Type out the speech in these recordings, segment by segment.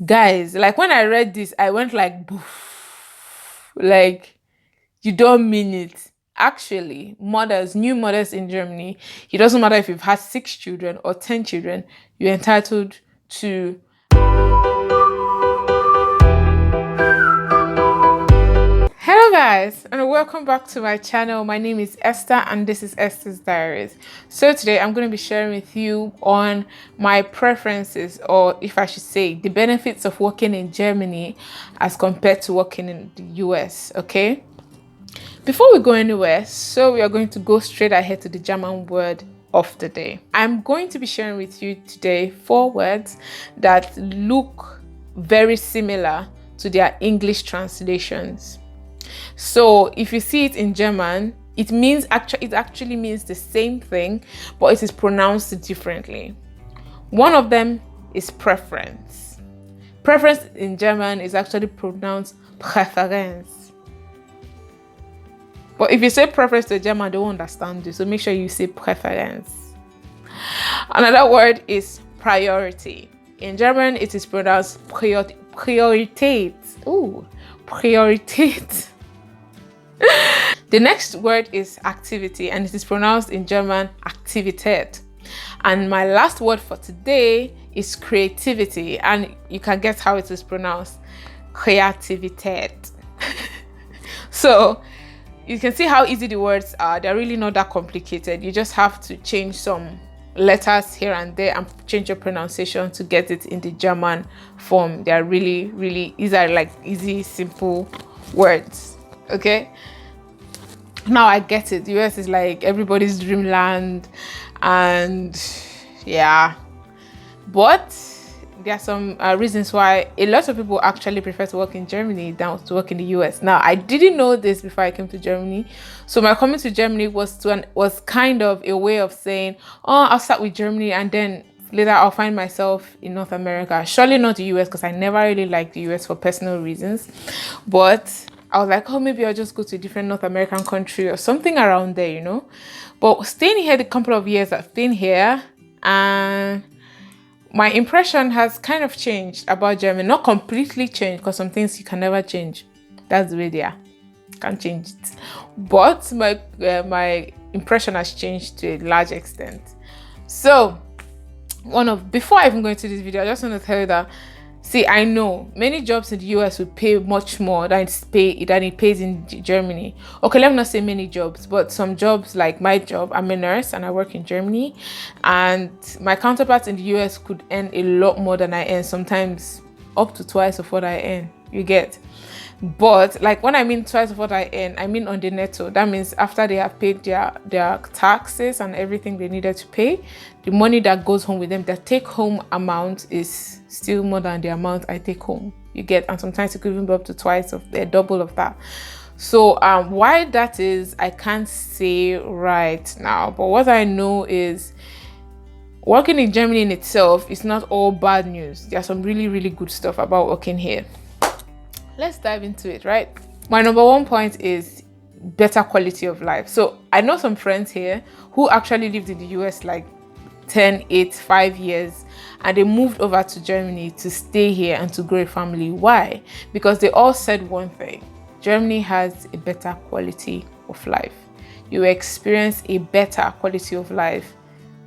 Guys, like when I read this, I went like, boof. Like, you don't mean it. Actually, mothers, new mothers in Germany, it doesn't matter if you've had 6 children or 10 children, you're entitled to. Hello guys, and welcome back to my channel. My name is Esther and this is Esther's Diaries. So today I'm going to be sharing with you on my preferences, or if I should say the benefits of working in Germany as compared to working in the US, okay? Before we go anywhere, so we are going to go straight ahead to the German word of the day. I'm going to be sharing with you today 4 words that look very similar to their English translations. So if you see it in German, it actually means the same thing, but it is pronounced differently. One of them is preference. Preference in German is actually pronounced Präferenz. But if you say preference to a German, they won't understand you. So make sure you say preference. Another word is priority. In German, it is pronounced Priorität. Ooh, Priorität. The next word is activity, and it is pronounced in German Aktivität. And my last word for today is creativity, and you can guess how it is pronounced, Kreativität. So you can see how easy the words are. They're really not that complicated. You just have to change some letters here and there and change your pronunciation to get it in the German form. They're really, really easy, like easy, simple words. Okay, now I get it. The US is like everybody's dreamland, and yeah, but there are some reasons why a lot of people actually prefer to work in Germany than to work in the US. Now, I didn't know this before I came to Germany, so my coming to Germany was kind of a way of saying, oh, I'll start with Germany and then later I'll find myself in North America. Surely not the US, because I never really liked the US for personal reasons, but I was like, oh, maybe I'll just go to a different North American country or something around there, you know. But staying here the couple of years I've been here, and my impression has kind of changed about Germany. Not completely changed, because some things you can never change. That's the way they are. Can't change it. But my impression has changed to a large extent. So before I even go into this video, I just want to tell you that, see, I know many jobs in the US would pay much more than it pays in Germany. Okay, let me not say many jobs, but some jobs, like my job, I'm a nurse and I work in Germany, and my counterparts in the US could earn a lot more than I earn, sometimes up to twice of what I earn. You get? But like when I mean twice of what I earn, I mean on the netto. That means after they have paid their taxes and everything they needed to pay, the money that goes home with them, their take-home amount is still more than the amount I take home. You get? And sometimes it could even be up to twice of the double of that. So why that is, I can't say right now. But what I know is working in Germany in itself is not all bad news. There's some really, really good stuff about working here. Let's dive into it, right? My number one point is better quality of life. So I know some friends here who actually lived in the US like 5 years, and they moved over to Germany to stay here and to grow a family. Why? Because they all said one thing: Germany has a better quality of life. You experience a better quality of life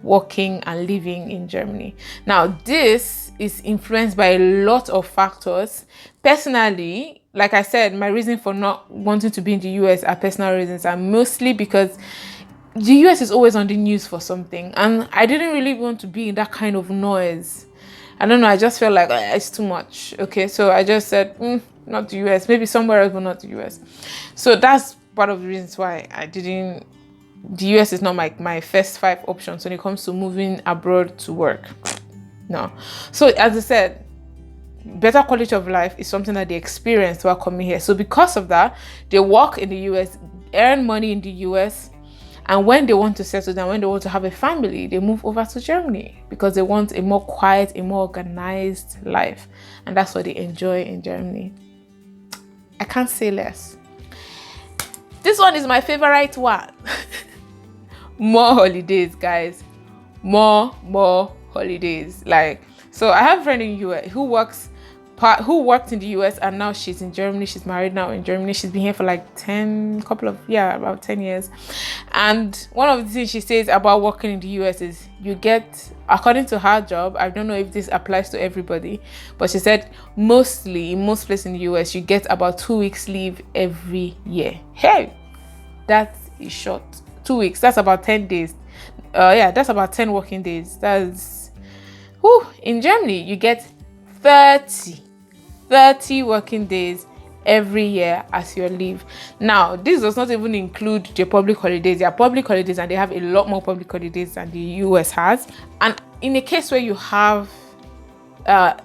working and living in Germany. Now, this is influenced by a lot of factors. Personally, like I said, my reason for not wanting to be in the US are personal reasons, and mostly because the US is always on the news for something, and I didn't really want to be in that kind of noise. I don't know, I just felt like it's too much. Okay, so I just said, not the US, maybe somewhere else, but not the US. So that's part of the reasons why the US is not my first 5 options when it comes to moving abroad to work. No. So as I said, better quality of life is something that they experience while coming here. So because of that, they work in the US, earn money in the US, and when they want to settle down, when they want to have a family, they move over to Germany because they want a more quiet, a more organized life. And that's what they enjoy in Germany. I can't say less. This one is my favorite one. More holidays, guys. More holidays. Like, so I have a friend in US who works who worked in the US, and now she's in Germany. She's married now in Germany. She's been here for like about 10 years. And one of the things she says about working in the US is you get, according to her job, I don't know if this applies to everybody, but she said mostly in most places in the US, you get about 2 weeks leave every year. Hey, that is short. 2 weeks, that's about 10 days. That's about 10 working days. That's in Germany you get 30 working days every year as your leave. Now, this does not even include the public holidays. There are public holidays, and they have a lot more public holidays than the US has. And in a case where you have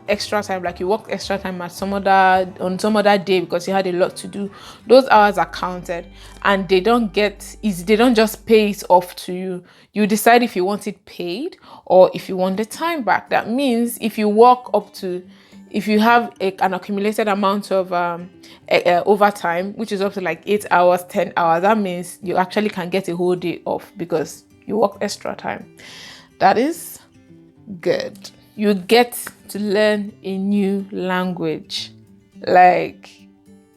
extra time, like you worked extra time on some other day because you had a lot to do, those hours are counted, and they don't just pay it off to you. You decide if you want it paid or if you want the time back. That means if you have an accumulated amount of overtime, which is up to like 8 hours, 10 hours, that means you actually can get a whole day off because you work extra time. That is good. You get to learn a new language. Like,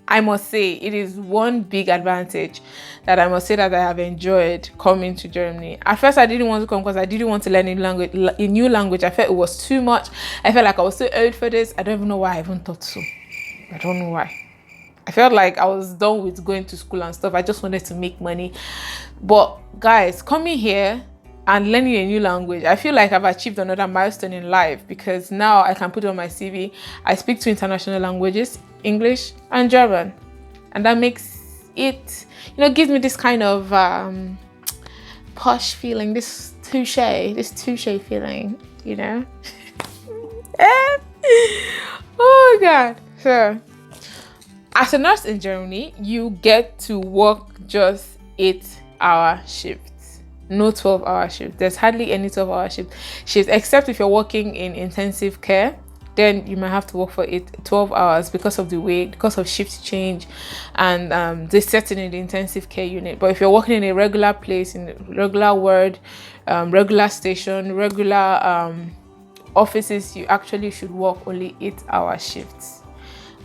I must say, it is one big advantage that I must say that I have enjoyed coming to Germany. At first, I didn't want to come because I didn't want to learn a new language. I felt it was too much. I felt like I was too old for this. I don't even know why I even thought so. I don't know why. I felt like I was done with going to school and stuff. I just wanted to make money. But guys, coming here and learning a new language, I feel like I've achieved another milestone in life, because now I can put on my CV, I speak 2 international languages, English and German. And that makes it, gives me this kind of posh feeling, this touche feeling, Oh God. So, as a nurse in Germany, you get to work just 8-hour shifts. No 12-hour shift. There's hardly any 12-hour shifts, except if you're working in intensive care. Then you might have to work for 12 hours because of shift change and the setting in the intensive care unit. But if you're working in a regular place, in a regular ward, regular station, regular offices, you actually should work only 8-hour shifts.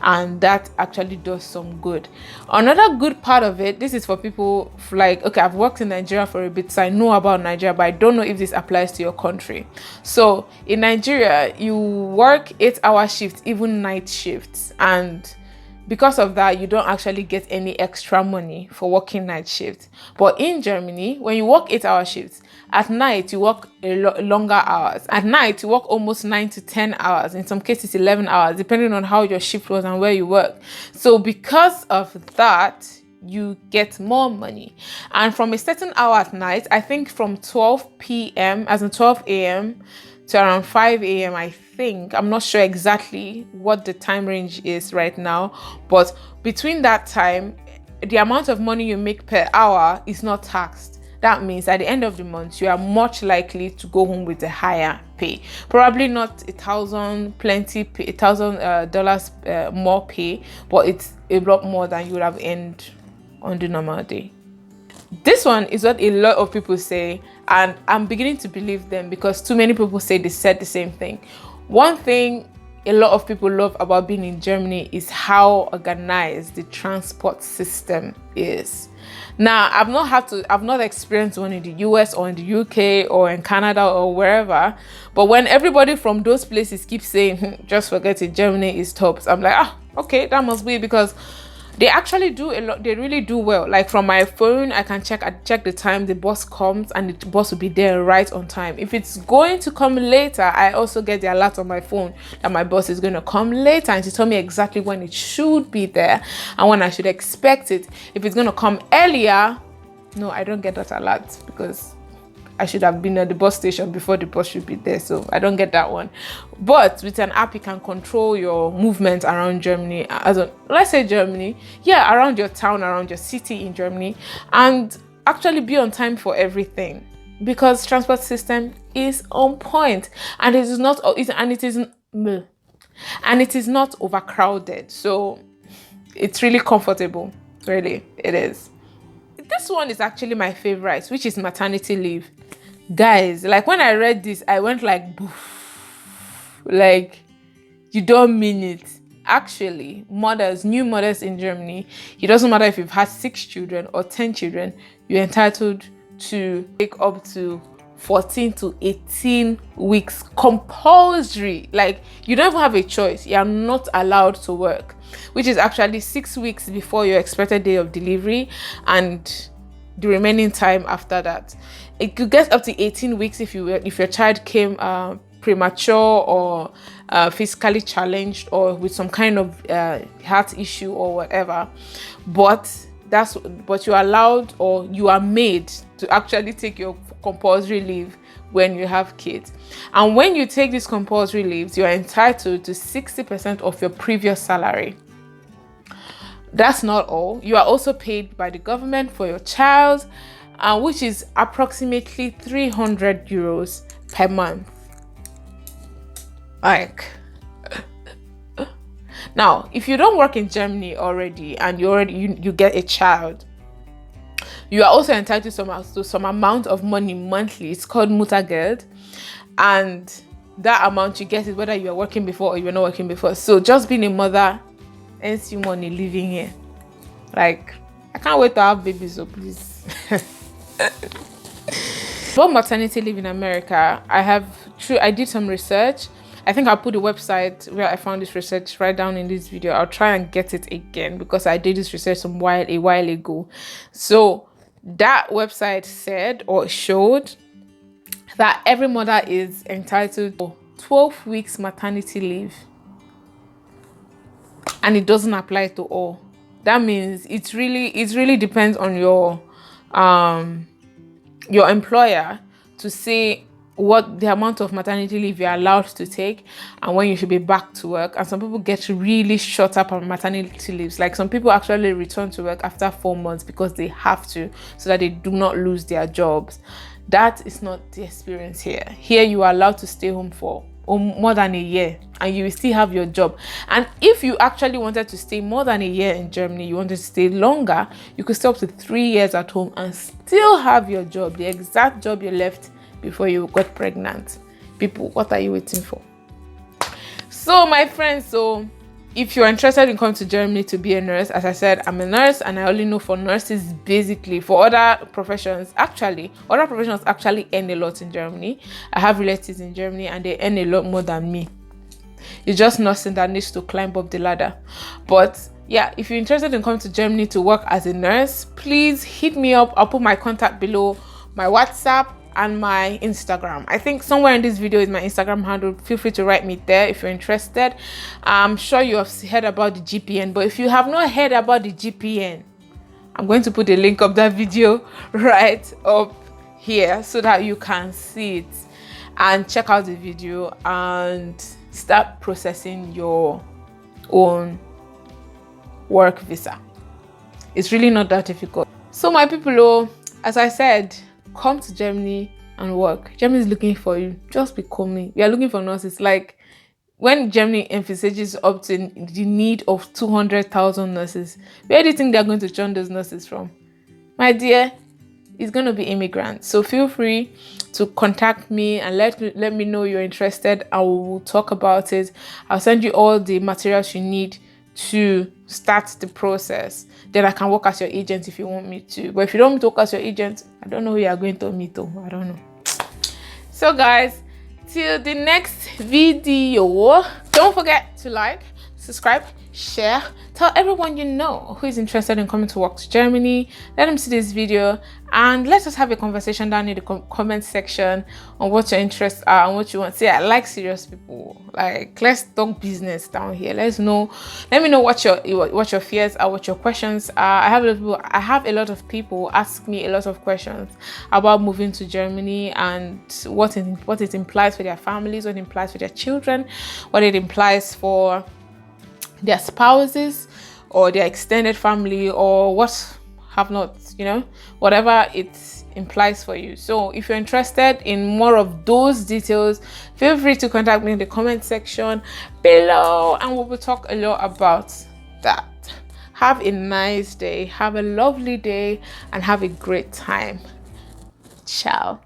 And that actually does some good. Another good part of it, this is for people like, okay, I've worked in Nigeria for a bit, so I know about Nigeria, but I don't know if this applies to your country. So in Nigeria, you work 8-hour shifts, even night shifts. And because of that, you don't actually get any extra money for working night shifts. But in Germany, when you work 8-hour shifts, at night you work longer hours. At night you work almost 9 to 10 hours. In some cases 11 hours, depending on how your shift was and where you work. So because of that, you get more money. And from a certain hour at night, I think from 12 p.m. as in 12 a.m. to around 5 a.m. I think. I'm not sure exactly what the time range is right now, but between that time, the amount of money you make per hour is not taxed. That means at the end of the month, you are much likely to go home with a higher pay. Probably not $1,000 more pay, but it's a lot more than you would have earned on the normal day. This one is what a lot of people say, and I'm beginning to believe them because too many people said the same thing. One thing a lot of people love about being in Germany is how organized the transport system is. Now, I've not experienced one in the US or in the UK or in Canada or wherever, but when everybody from those places keeps saying, just forget it, Germany is top, I'm like, okay, that must be because they actually do a lot. They really do well. Like from my phone, I check the time the bus comes, and the bus will be there right on time. If it's going to come later, I also get the alert on my phone that my bus is going to come later, and to tell me exactly when it should be there and when I should expect it. If it's going to come earlier, no, I don't get that alert because I should have been at the bus station before the bus should be there, so I don't get that one. But with an app, you can control your movement around Germany, let's say Germany, around your town, around your city in Germany, and actually be on time for everything because transport system is on point, and it is not overcrowded, so it's really comfortable. Really, it is. This one is actually my favorite, which is maternity leave. Guys, like when I read this, I went like, boof. Like, you don't mean it. actually, new mothers in Germany, it doesn't matter if you've had 6 children or 10 children, you're entitled to take up to 14 to 18 weeks compulsory. Like, you don't even have a choice. You are not allowed to work, which is actually 6 weeks before your expected day of delivery and the remaining time after that. It could get up to 18 weeks if your child came premature or physically challenged or with some kind of heart issue or whatever. But you're allowed, or you are made to actually take your compulsory leave when you have kids. And when you take these compulsory leaves, you are entitled to 60% of your previous salary. That's not all. You are also paid by the government for your child, which is approximately 300 euros per month. Like, now, if you don't work in Germany already and you get a child, you are also entitled to some amount of money monthly. It's called Muttergeld, and that amount you get is whether you are working before or you're not working before. So just being a mother earns you money living here. Like, I can't wait to have babies, so please. About maternity leave in America, I did some research. I think I'll put the website where I found this research right down in this video. I'll try and get it again because I did this research a while ago. So that website said or showed that every mother is entitled to 12 weeks maternity leave, and it doesn't apply to all. That means it really depends on your employer to say what the amount of maternity leave you're allowed to take and when you should be back to work. And some people get really short up on maternity leaves. Like, some people actually return to work after 4 months because they have to, so that they do not lose their jobs. That is not the experience here. Here you are allowed to stay home for more than a year and you will still have your job. And if you actually wanted to stay more than a year in Germany, you wanted to stay longer, you could stay up to 3 years at home and still have your job, the exact job you left before you got pregnant. People, what are you waiting for? So my friends, if you're interested in coming to Germany to be a nurse, as I said, I'm a nurse and I only know for nurses basically. For other professions actually earn a lot in Germany. I have relatives in Germany and they earn a lot more than me. It's just nursing that needs to climb up the ladder. But yeah, if you're interested in coming to Germany to work as a nurse, please hit me up. I'll put my contact below, my WhatsApp and my Instagram. I think somewhere in this video is my Instagram handle. Feel free to write me there if you're interested. I'm sure you have heard about the GPN, but if you have not heard about the GPN, I'm going to put the link of that video right up here so that you can see it and check out the video and start processing your own work visa. It's really not that difficult. So my people, as I said, come to Germany and work. Germany is looking for you. Just be coming. We are looking for nurses. Like, when Germany emphasizes up to the need of 200,000 nurses, where do you think they're going to churn those nurses from? My dear, it's going to be immigrants. So feel free to contact me and let me know you're interested. I will talk about it. I'll send you all the materials you need to start the process. Then I can work as your agent if you want me to. But if you don't want me to work as your agent, I don't know who you are going to meet though. I don't know. So guys, till the next video, don't forget to like, subscribe, share, tell everyone you know who is interested in coming to work to Germany. Let them see this video and let us have a conversation down in the comment section on what your interests are and what you want. See, I like serious people. Like, let's talk business down here. Let me know what your fears are, what your questions are. I have a lot of people ask me a lot of questions about moving to Germany and what it implies for their families, what it implies for their children, what it implies for their spouses or their extended family, or what have not, whatever it implies for you. So if you're interested in more of those details, feel free to contact me in the comment section below and we will talk a lot about that. Have a nice day, have a lovely day, and have a great time. Ciao.